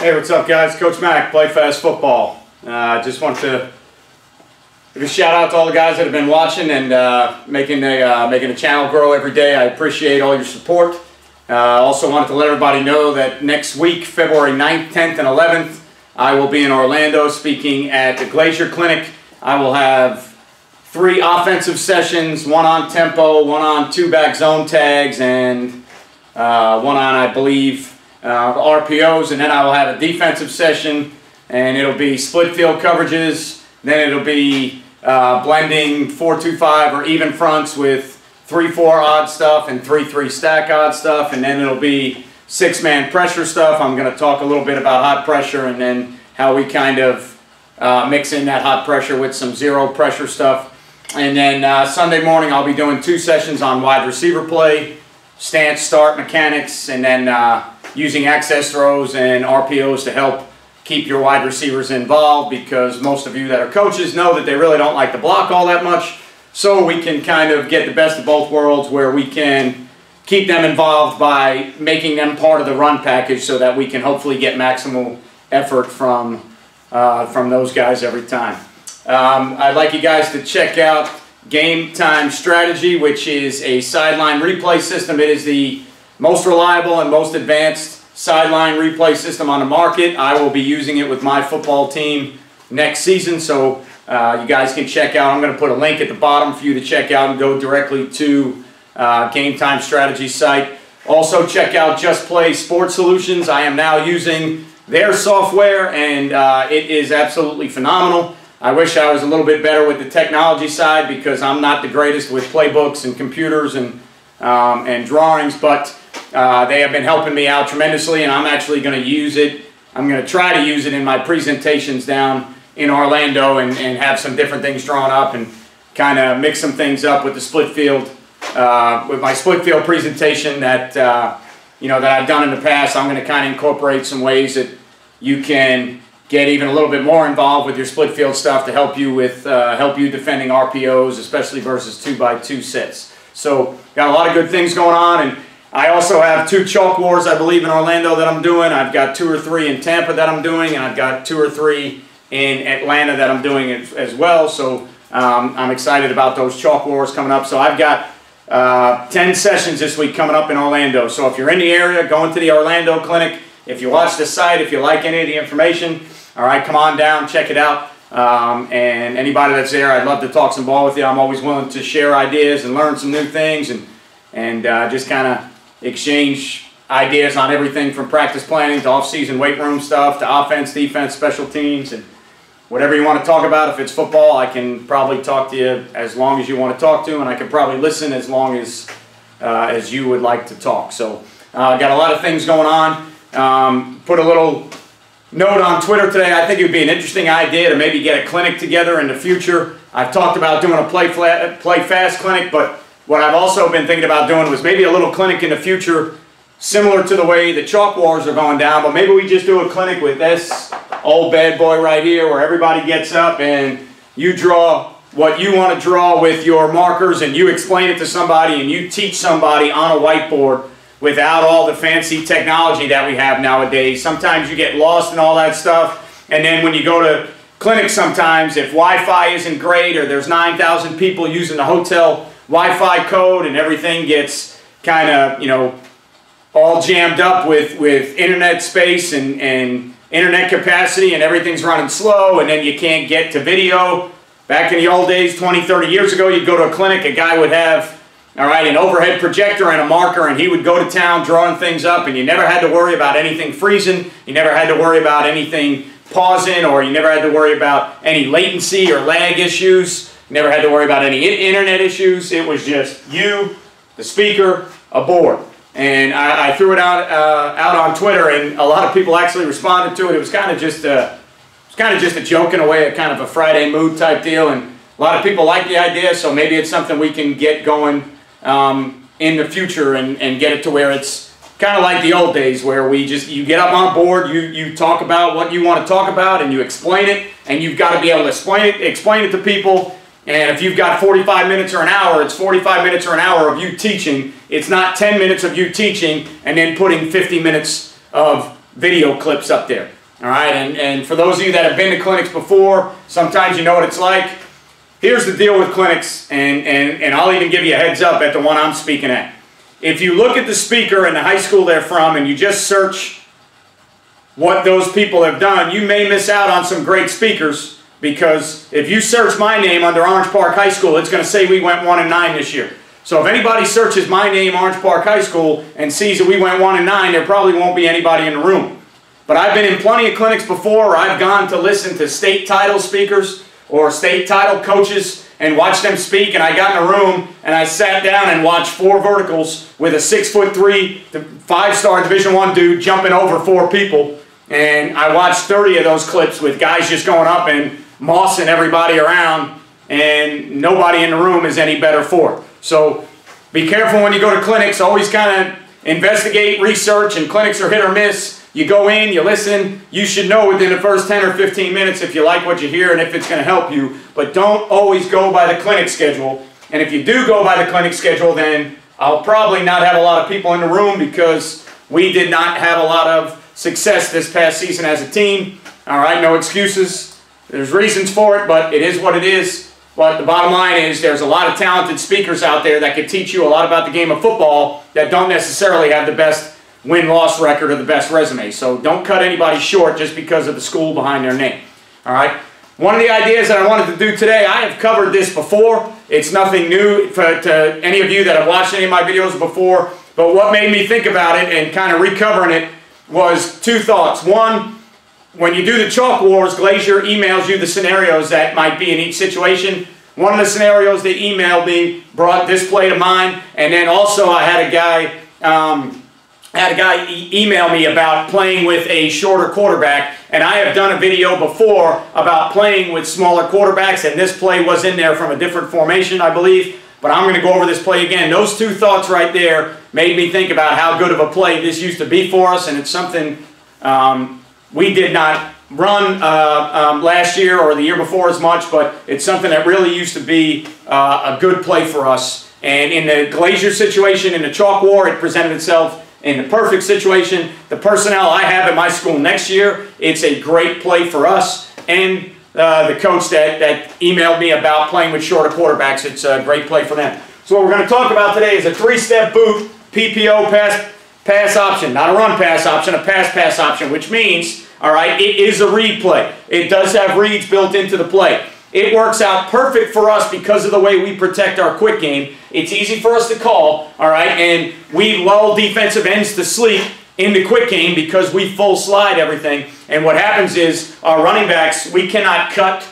Hey, what's up, guys? Coach Mac, Play Fast Football. Just want to give a shout out to all the guys that have been watching and making the channel grow every day. I appreciate all your support. Also wanted to let everybody know that next week, February 9th, 10th, and 11th, I will be in Orlando speaking at the Glacier Clinic. I will have 3 offensive sessions, one on tempo, one on 2-back zone tags, and one on, I believe, RPOs, and then I will have a defensive session, and it'll be split field coverages. Then it'll be blending 4-2-5 or even fronts with 3-4 odd stuff and 3-3 stack odd stuff, and then it'll be 6-man pressure stuff. I'm going to talk a little bit about hot pressure and then how we kind of mix in that hot pressure with some zero pressure stuff. And then Sunday morning I'll be doing 2 sessions on wide receiver play, stance, start, mechanics, and then using access throws and RPOs to help keep your wide receivers involved, because most of you that are coaches know that they really don't like to block all that much. So we can kind of get the best of both worlds, where we can keep them involved by making them part of the run package so that we can hopefully get maximal effort from those guys every time. I'd like you guys to check out Game Time Strategy, which is a sideline replay system. It is the most reliable and most advanced sideline replay system on the market. I will be using it with my football team next season, so you guys can check out. I'm going to put a link at the bottom for you to check out and go directly to Game Time Strategy site. Also check out Just Play Sports Solutions. I am now using their software, and it is absolutely phenomenal. I wish I was a little bit better with the technology side, because I'm not the greatest with playbooks and computers and drawings, but they have been helping me out tremendously, and I'm actually going to use it. I'm going to try to use it in my presentations down in Orlando and have some different things drawn up and kind of mix some things up with the split field, with my split field presentation that that I've done in the past. I'm going to kind of incorporate some ways that you can get even a little bit more involved with your split field stuff to help you with defending RPOs, especially versus 2x2 sets. So got a lot of good things going on, and I also have 2 chalk wars, I believe, in Orlando that I'm doing. I've got 2 or 3 in Tampa that I'm doing, and I've got 2 or 3 in Atlanta that I'm doing as well. So I'm excited about those chalk wars coming up. So I've got 10 sessions this week coming up in Orlando. So if you're in the area, go into the Orlando clinic. If you watch the site, if you like any of the information, all right, come on down, check it out. And anybody that's there, I'd love to talk some ball with you. I'm always willing to share ideas and learn some new things, and just kind of exchange ideas on everything from practice planning to off-season weight room stuff to offense, defense, special teams, and whatever you want to talk about. If it's football, I can probably talk to you as long as you want to talk to, and I can probably listen as long as you would like to talk. So got a lot of things going on. Put a little note on Twitter today. I think it would be an interesting idea to maybe get a clinic together in the future. I've talked about doing a play fast clinic, but what I've also been thinking about doing was maybe a little clinic in the future similar to the way the chalk wars are going down, but maybe we just do a clinic with this old bad boy right here, where everybody gets up and you draw what you want to draw with your markers, and you explain it to somebody, and you teach somebody on a whiteboard without all the fancy technology that we have nowadays. Sometimes you get lost in all that stuff, and then when you go to clinics sometimes, if Wi-Fi isn't great, or there's 9,000 people using the hotel Wi-Fi code and everything gets kind of, all jammed up with internet space and internet capacity, and everything's running slow, and then you can't get to video. Back in the old days, 20, 30 years ago, you'd go to a clinic, a guy would have, all right, an overhead projector and a marker, and he would go to town drawing things up, and you never had to worry about anything freezing. You never had to worry about anything pausing, or you never had to worry about any latency or lag issues. You never had to worry about any internet issues. It was just you, the speaker, a board. And I threw it out on Twitter, and a lot of people actually responded to it. It was kind of just a joke in a way, a kind of a Friday mood type deal, and a lot of people like the idea. So maybe it's something we can get going in the future and get it to where it's kind of like the old days, where you get up on board, you talk about what you want to talk about, and you explain it, and you've got to be able to explain it to people. And if you've got 45 minutes or an hour, it's 45 minutes or an hour of you teaching. It's not 10 minutes of you teaching and then putting 50 minutes of video clips up there. All right, and for those of you that have been to clinics before, sometimes you know what it's like. Here's the deal with clinics, and I'll even give you a heads up at the one I'm speaking at. If you look at the speaker and the high school they're from and you just search what those people have done, you may miss out on some great speakers, because if you search my name under Orange Park High School, it's going to say we went 1-9 this year. So if anybody searches my name, Orange Park High School, and sees that we went 1-9, there probably won't be anybody in the room. But I've been in plenty of clinics before where I've gone to listen to state title speakers or state title coaches and watch them speak, and I got in a room and I sat down and watched 4 verticals with a 6'3", 5-star Division I dude jumping over 4 people. And I watched 30 of those clips with guys just going up and mossing everybody around, and nobody in the room is any better for it. So be careful when you go to clinics. Always kind of investigate, research, and clinics are hit or miss. You go in, you listen. You should know within the first 10 or 15 minutes if you like what you hear and if it's going to help you. But don't always go by the clinic schedule. And if you do go by the clinic schedule, then I'll probably not have a lot of people in the room, because we did not have a lot of success this past season as a team. All right, no excuses. There's reasons for it, but it is what it is. But the bottom line is there's a lot of talented speakers out there that can teach you a lot about the game of football that don't necessarily have the best win-loss record or the best resume. So don't cut anybody short just because of the school behind their name. All right. One of the ideas that I wanted to do today, I have covered this before. It's nothing new to any of you that have watched any of my videos before. But what made me think about it and kind of recovering it was 2 thoughts. One, when you do the chalk wars, Glazier emails you the scenarios that might be in each situation. One of the scenarios they emailed me brought this play to mind, and then also I had a guy email me about playing with a shorter quarterback, and I have done a video before about playing with smaller quarterbacks, and this play was in there from a different formation, I believe, but I'm going to go over this play again. Those 2 thoughts right there made me think about how good of a play this used to be for us, and it's something we did not run last year or the year before as much, but it's something that really used to be a good play for us. And in the Glazier situation, in the chalk war, it presented itself in the perfect situation. The personnel I have at my school next year, it's a great play for us. And the coach that emailed me about playing with shorter quarterbacks, it's a great play for them. So what we're going to talk about today is a 3-step boot PPO pass option. Not a run pass option, a pass option, which means, all right, it is a read play. It does have reads built into the play. It works out perfect for us because of the way we protect our quick game. It's easy for us to call, all right, and we lull defensive ends to sleep in the quick game because we full slide everything. And what happens is our running backs, we cannot cut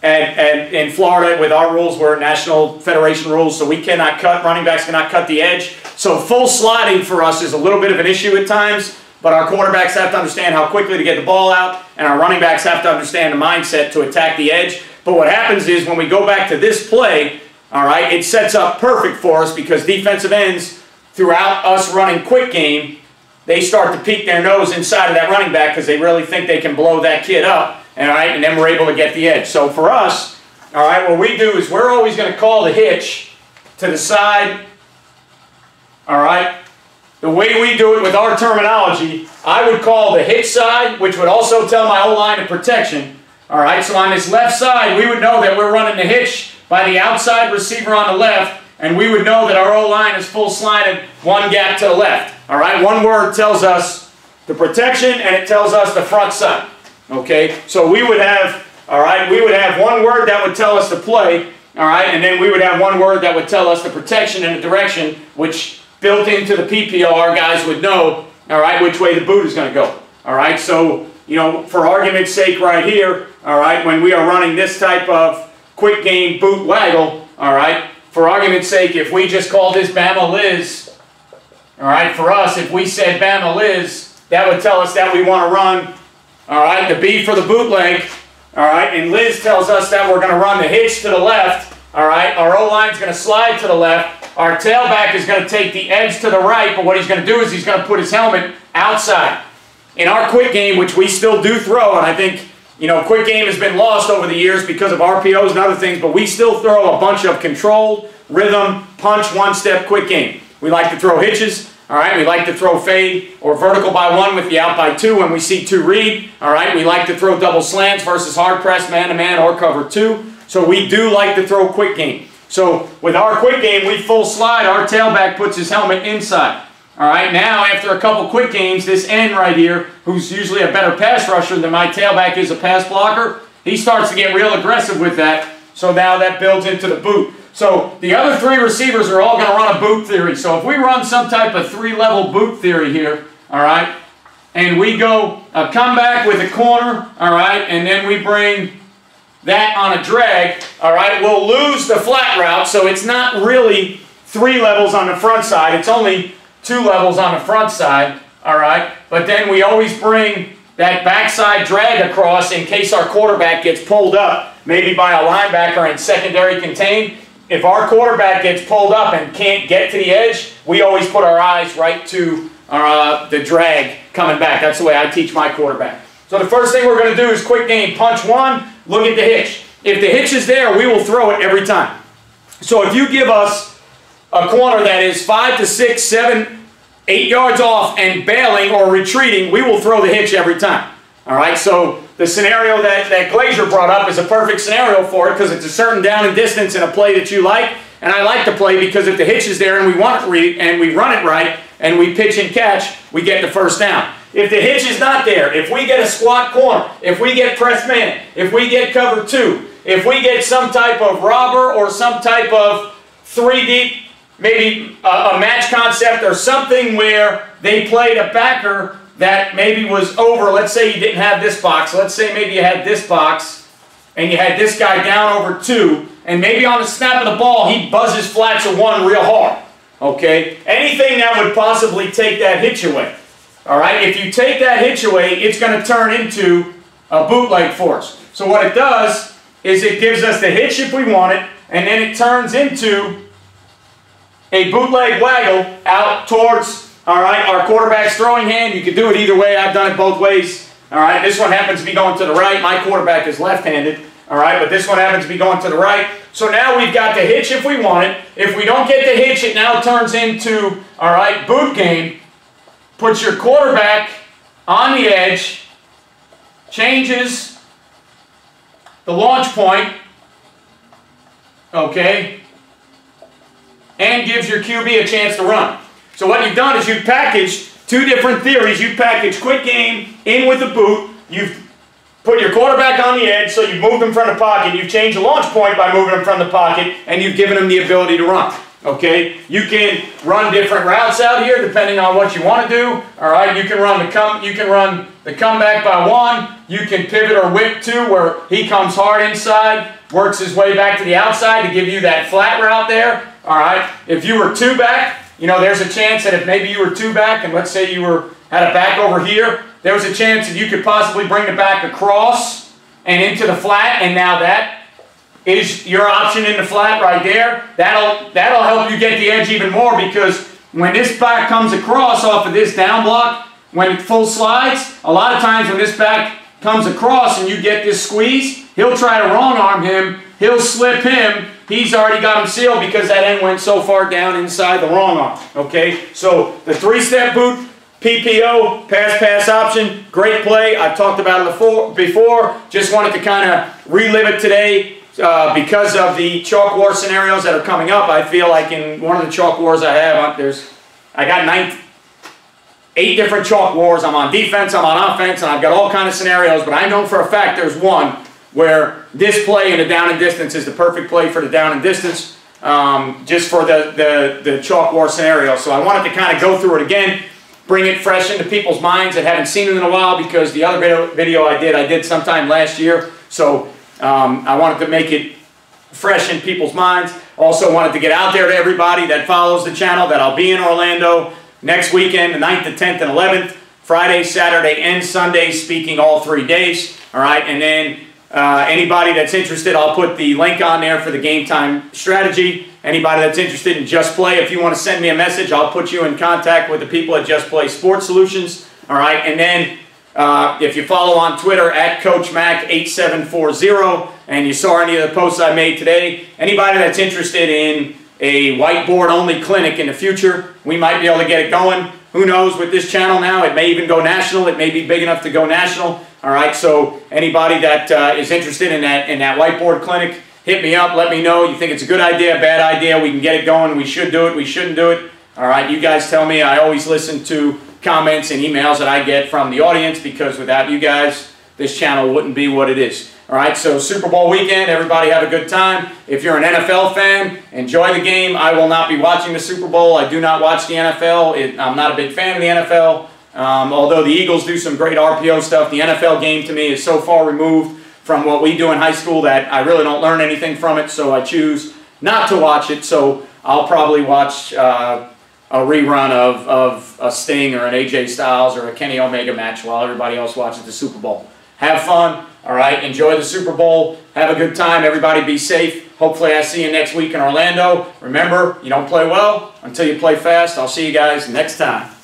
in Florida with our rules. We're National Federation rules, so we cannot cut. Running backs cannot cut the edge. So full sliding for us is a little bit of an issue at times. But our quarterbacks have to understand how quickly to get the ball out, and our running backs have to understand the mindset to attack the edge. But what happens is when we go back to this play, all right, it sets up perfect for us because defensive ends, throughout us running quick game, they start to peek their nose inside of that running back because they really think they can blow that kid up, all right, and then we're able to get the edge. So for us, all right, what we do is we're always going to call the hitch to the side, all right. The way we do it with our terminology, I would call the hitch side, which would also tell my O-line of protection. All right, so on this left side, we would know that we're running the hitch by the outside receiver on the left, and we would know that our O-line is full slided 1 gap to the left. All right, 1 word tells us the protection, and it tells us the front side. Okay, so we would have, all right, we would have 1 word that would tell us the play, all right, and then we would have 1 word that would tell us the protection and the direction, which built into the PPO, our guys would know, all right, which way the boot is going to go. All right, so, you know, for argument's sake right here, all right, when we are running this type of quick game boot waggle, all right, for argument's sake, if we just call this Bama Liz, all right, for us, if we said Bama Liz, that would tell us that we want to run, all right, the B for the bootleg, all right, and Liz tells us that we're going to run the hitch to the left, all right, our O-line's going to slide to the left, our tailback is going to take the edge to the right, but what he's going to do is he's going to put his helmet outside. In our quick game, which we still do throw, and I think, you know, quick game has been lost over the years because of RPOs and other things, but we still throw a bunch of controlled, rhythm, punch, 1-step quick game. We like to throw hitches, All right, we like to throw fade or vertical by 1 with the out by 2 when we see 2 read. All right, we like to throw double slants versus hard press, man-to-man, or cover 2. So we do like to throw quick game. So with our quick game, we full slide. Our tailback puts his helmet inside. All right, now after a couple quick games, this end right here, who's usually a better pass rusher than my tailback is a pass blocker, he starts to get real aggressive with that. So now that builds into the boot. So the other 3 receivers are all going to run a boot theory. So if we run some type of 3-level boot theory here, all right, and we go a comeback with a corner, all right, and then we bring that on a drag, all right, we'll lose the flat route. So it's not really 3 levels on the front side. It's only 2 levels on the front side, all right, but then we always bring that backside drag across in case our quarterback gets pulled up, maybe by a linebacker in secondary contain. If our quarterback gets pulled up and can't get to the edge, we always put our eyes right to the drag coming back. That's the way I teach my quarterback. So the first thing we're going to do is quick game, punch 1, look at the hitch. If the hitch is there, we will throw it every time. So if you give us a corner that is 5 to 6, 7, 8 yards off and bailing or retreating, we will throw the hitch every time. All right, so the scenario that Glazier brought up is a perfect scenario for it because it's a certain down and distance in a play that you like, and I like to play because if the hitch is there and we want it and we run it right and we pitch and catch, we get the first down. If the hitch is not there, if we get a squat corner, if we get press man, if we get cover 2, if we get some type of robber or some type of 3 deep, maybe a match concept or something where they played a backer that maybe was over, let's say you didn't have this box, let's say maybe you had this box and you had this guy down over 2, and maybe on the snap of the ball he buzzes flats a 1 real hard, okay? Anything that would possibly take that hitch away, all right? If you take that hitch away, it's going to turn into a bootleg for us. So what it does is it gives us the hitch if we want it, and then it turns into a bootleg waggle out towards, all right, our quarterback's throwing hand. You can do it either way. I've done it both ways. All right, this one happens to be going to the right. My quarterback is left-handed. All right, but this one happens to be going to the right. So now we've got the hitch if we want it. If we don't get the hitch, it now turns into, all right, boot game. Puts your quarterback on the edge, changes the launch point, okay, and gives your QB a chance to run. So what you've done is you've packaged 2 different theories. You've packaged quick game in with the boot. You've put your quarterback on the edge, so you've moved him from the pocket. You've changed the launch point by moving him from the pocket, and you've given him the ability to run. Okay? You can run different routes out here depending on what you want to do. All right? You can run the comeback by 1. You can pivot or whip 2 where he comes hard inside, works his way back to the outside to give you that flat route there. All right? If you were 2 back, you know, there's a chance that if maybe you were 2 back and let's say you had a back over here, there was a chance that you could possibly bring the back across and into the flat, and now that is your option in the flat right there. That'll help you get the edge even more because when this back comes across off of this down block, when it full slides, a lot of times when this back comes across and you get this squeeze, he'll try to wrong arm him, he'll slip him, he's already got him sealed because that end went so far down inside the wrong arm, okay? So the 3-step boot, PPO, pass option, great play. I've talked about it before. Just wanted to kind of relive it today because of the chalk war scenarios that are coming up. I feel like in one of the chalk wars I have, I got 8 different chalk wars. I'm on defense, I'm on offense, and I've got all kinds of scenarios, but I know for a fact there's one where this play in the down and distance is the perfect play for the down and distance, just for the chalk war scenario. So I wanted to kind of go through it again, bring it fresh into people's minds that haven't seen it in a while because the other video I did sometime last year. So I wanted to make it fresh in people's minds. Also wanted to get out there to everybody that follows the channel that I'll be in Orlando next weekend, the 9th, the 10th, and 11th, Friday, Saturday, and Sunday, speaking all 3 days. All right, and then anybody that's interested, I'll put the link on there for the game time strategy. Anybody that's interested in Just Play, if you want to send me a message, I'll put you in contact with the people at Just Play Sports Solutions. All right, and then if you follow on Twitter at CoachMac8740 and you saw any of the posts I made today, anybody that's interested in a whiteboard only clinic in the future. We might be able to get it going. Who knows with this channel now? It may even go national. It may be big enough to go national. All right, so anybody that is interested in that whiteboard clinic, hit me up. Let me know. You think it's a good idea, bad idea? We can get it going. We should do it. We shouldn't do it. All right, you guys tell me. I always listen to comments and emails that I get from the audience, because without you guys, this channel wouldn't be what it is. All right, so Super Bowl weekend, everybody have a good time. If you're an NFL fan, enjoy the game. I will not be watching the Super Bowl. I do not watch the NFL. I'm not a big fan of the NFL. Although the Eagles do some great RPO stuff, the NFL game to me is so far removed from what we do in high school that I really don't learn anything from it, so I choose not to watch it. So I'll probably watch a rerun of a Sting or an AJ Styles or a Kenny Omega match while everybody else watches the Super Bowl. Have fun, all right? Enjoy the Super Bowl. Have a good time. Everybody be safe. Hopefully I see you next week in Orlando. Remember, you don't play well until you play fast. I'll see you guys next time.